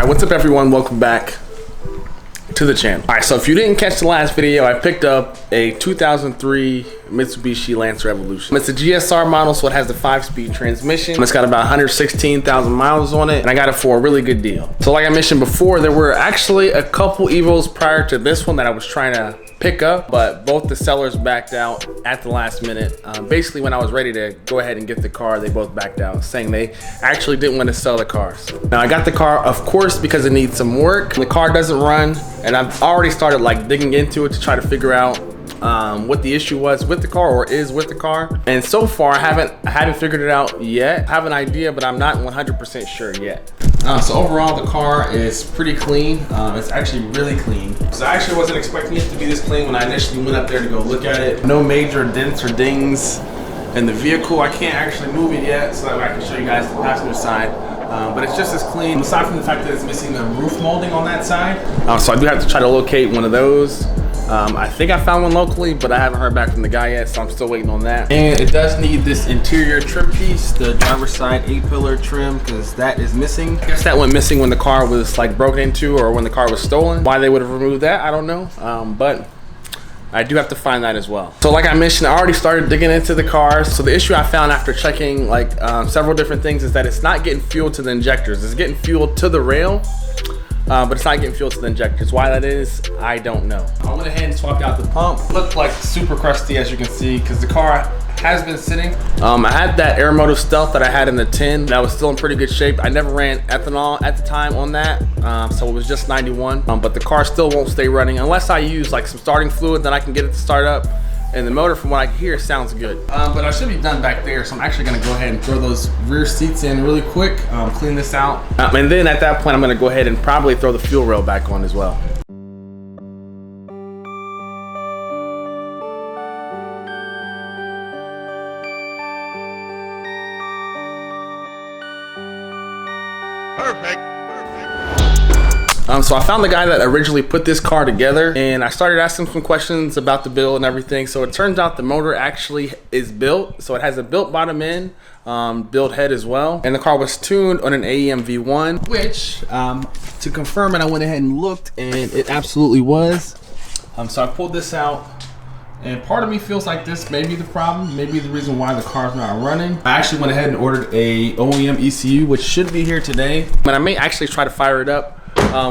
Alright, what's up everyone? Welcome back to the channel. Alright, so if you didn't catch the last video, I picked up a 2003 Mitsubishi Lancer Evolution. It's a GSR model, so it has the 5-speed transmission. It's got about 116,000 miles on it, and I got it for a really good deal. So like I mentioned before, there were actually a couple Evos prior to this one that I was trying to pick up, but both the sellers backed out at the last minute. Basically, when I was ready to go ahead and get the car, they both backed out, saying they actually didn't want to sell the cars. Now, I got the car, of course, because it needs some work. The car doesn't run, and I've already started like digging into it to try to figure out what the issue was with the car, or is with the car. And so far, I haven't figured it out yet. I have an idea, but I'm not 100% sure yet. So overall, the car is pretty clean. It's actually really clean. So I actually wasn't expecting it to be this clean when I initially went up there to go look at it. No major dents or dings in the vehicle. I can't actually move it yet, so that way I can show you guys the passenger side. But it's just as clean, aside from the fact that it's missing the roof molding on that side. So I do have to try to locate one of those. I think I found one locally, but I haven't heard back from the guy yet, so I'm still waiting on that. And it does need this interior trim piece, the driver's side 8-pillar trim, because that is missing. I guess that went missing when the car was like broken into, or when the car was stolen. Why they would have removed that, I don't know. But I do have to find that as well. So like I mentioned, I already started digging into the car. So the issue I found after checking like several different things is that it's not getting fuel to the injectors. It's getting fuel to the rail, but it's not getting fuel to the injectors. Why that is, I don't know. I went ahead and swapped out the pump. It looked like super crusty, as you can see, because the car has been sitting. I had that Aeromotive Stealth that I had in the tin that was still in pretty good shape. I never ran ethanol at the time on that, so it was just 91. But the car still won't stay running unless I use like some starting fluid, then I can get it to start up. And the motor, from what I hear, sounds good. But I should be done back there, so I'm actually gonna go ahead and throw those rear seats in really quick, clean this out. And then at that point, I'm gonna go ahead and probably throw the fuel rail back on as well. Perfect. So I found the guy that originally put this car together, and I started asking some questions about the build and everything. So it turns out the motor actually is built. So it has a built bottom end, built head as well. And the car was tuned on an AEM V1, which to confirm it, I went ahead and looked, and it absolutely was. So I pulled this out, and part of me feels like this may be the problem, maybe the reason why the car's not running. I actually went ahead and ordered a OEM ECU, which should be here today. But I may actually try to fire it up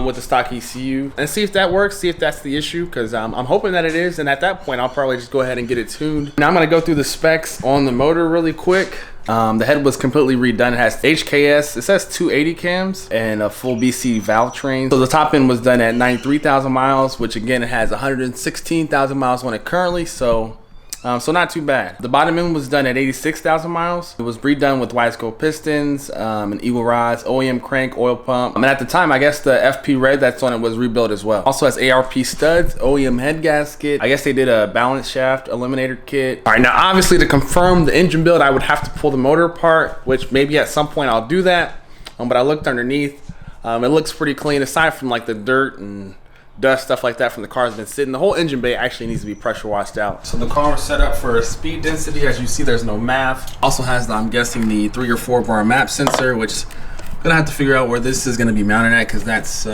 with the stock ECU and see if that works, see if that's the issue, because I'm hoping that it is. And at that point, I'll probably just go ahead and get it tuned. Now I'm gonna go through the specs on the motor really quick. The head was completely redone. It has HKS, it says 280 cams and a full BC valve train. So the top end was done at 93,000 miles, which again, it has 116,000 miles on it currently. So not too bad. The bottom end was done at 86,000 miles. It was redone with Wiseco pistons, and Eagle rods, OEM crank, oil pump. And at the time, I guess the FP red that's on it was rebuilt as well. Also has ARP studs, OEM head gasket. I guess they did a balance shaft eliminator kit. All right, now obviously to confirm the engine build, I would have to pull the motor apart, which maybe at some point I'll do that. But I looked underneath. It looks pretty clean, aside from like the dirt and dust, stuff like that from the car has been sitting. The whole engine bay actually needs to be pressure washed out. So the car was set up for a speed density. As you see, there's no MAF. Also has, I'm guessing, the 3 or 4 bar map sensor, which I'm gonna have to figure out where this is gonna be mounted at, because that's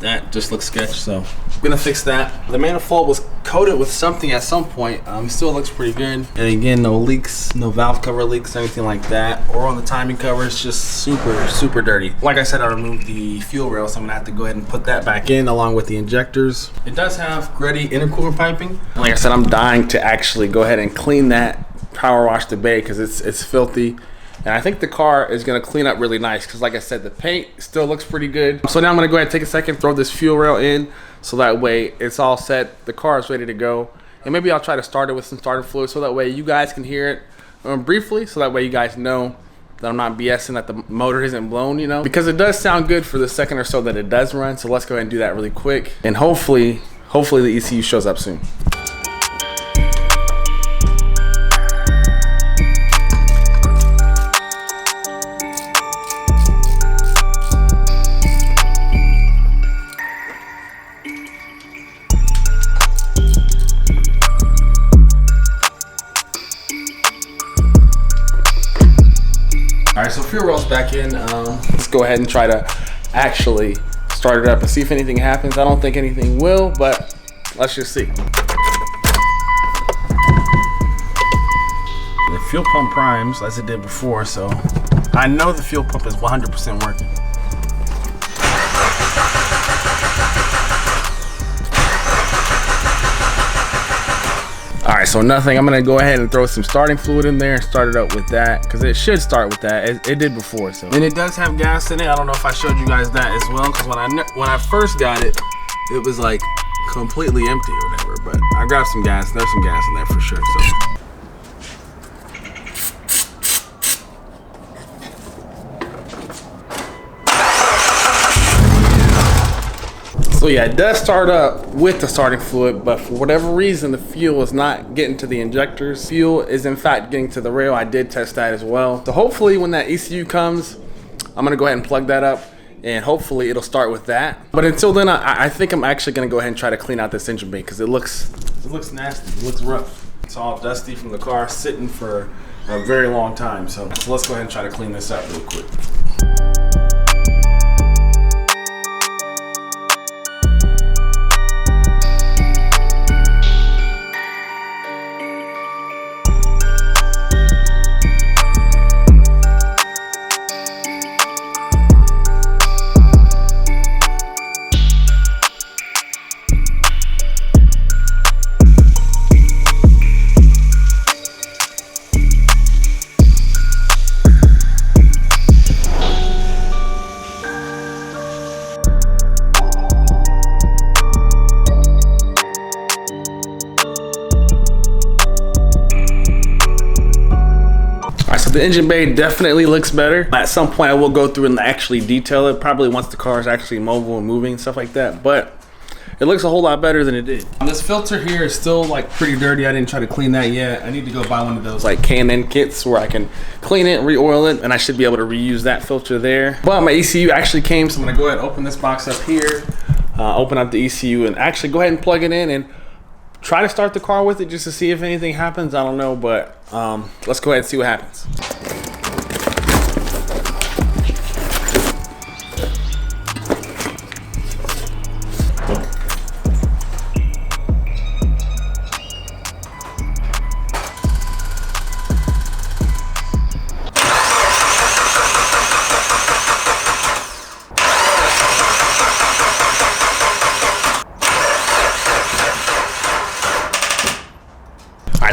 that just looks sketch. So I'm gonna fix that. The manifold was coated with something at some point. It still looks pretty good. And again, no leaks, no valve cover leaks, anything like that. Or on the timing cover, it's just super dirty. Like I said, I removed the fuel rail, so I'm gonna have to go ahead and put that back in along with the injectors. It does have Greddy intercooler piping. Like I said, I'm dying to actually go ahead and clean that, power wash the bay, because it's filthy. And I think the car is gonna clean up really nice, because like I said, the paint still looks pretty good. So now I'm gonna go ahead and take a second, throw this fuel rail in, so that way it's all set, the car is ready to go. And maybe I'll try to start it with some starter fluid, so that way you guys can hear it briefly, so that way you guys know that I'm not BSing, that the motor isn't blown, you know? Because it does sound good for the second or so that it does run. So let's go ahead and do that really quick. And hopefully the ECU shows up soon. All right, so fuel rail's back in. Let's go ahead and try to actually start it up and see if anything happens. I don't think anything will, but let's just see. The fuel pump primes as it did before, so I know the fuel pump is 100% working. All right, so nothing. I'm gonna go ahead and throw some starting fluid in there and start it up with that, because it should start with that. It did before, so. And it does have gas in it. I don't know if I showed you guys that as well, because when I first got it, it was like completely empty or whatever. But I grabbed some gas. There's some gas in there for sure. So. So yeah, it does start up with the starting fluid, but for whatever reason, the fuel is not getting to the injectors. Fuel is in fact getting to the rail. I did test that as well. So hopefully when that ECU comes, I'm gonna go ahead and plug that up and hopefully it'll start with that. But until then, I think I'm actually gonna go ahead and try to clean out this engine bay because it looks nasty, it looks rough. It's all dusty from the car sitting for a very long time. So let's go ahead and try to clean this up real quick. So the engine bay definitely looks better. At some point I will go through and actually detail it, probably once the car is actually mobile and moving and stuff like that, but it looks a whole lot better than it did. This filter here is still like pretty dirty. I didn't try to clean that yet. I need to go buy one of those like K&N kits where I can clean it, re-oil it, and I should be able to reuse that filter there. But my ECU actually came, so I'm gonna go ahead and open this box up here, open up the ECU and actually go ahead and plug it in and try to start the car with it just to see if anything happens. I don't know, but let's go ahead and see what happens.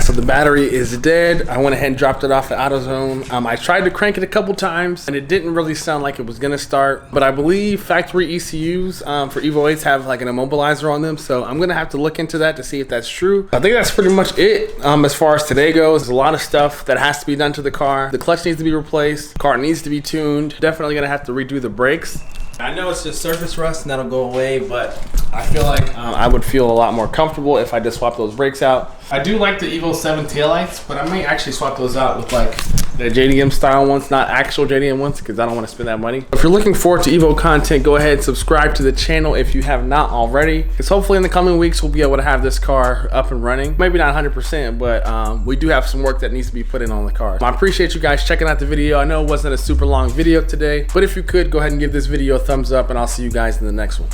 So the battery is dead. I went ahead and dropped it off at AutoZone. I tried to crank it a couple times and it didn't really sound like it was gonna start, but I believe factory ECUs for Evo 8s have like an immobilizer on them. So I'm gonna have to look into that to see if that's true. I think that's pretty much it as far as today goes. There's a lot of stuff that has to be done to the car. The clutch needs to be replaced. The car needs to be tuned. Definitely gonna have to redo the brakes. I know it's just surface rust and that'll go away, but I feel like I would feel a lot more comfortable if I just swap those brakes out. I do like the Evo 7 taillights, but I may actually swap those out with like the JDM style ones, not actual JDM ones, because I don't want to spend that money. If you're looking forward to Evo content, go ahead and subscribe to the channel if you have not already, because hopefully in the coming weeks we'll be able to have this car up and running. Maybe not 100%, but we do have some work that needs to be put in on the car. I appreciate you guys checking out the video. I know it wasn't a super long video today, but if you could, go ahead and give this video a thumbs up, and I'll see you guys in the next one.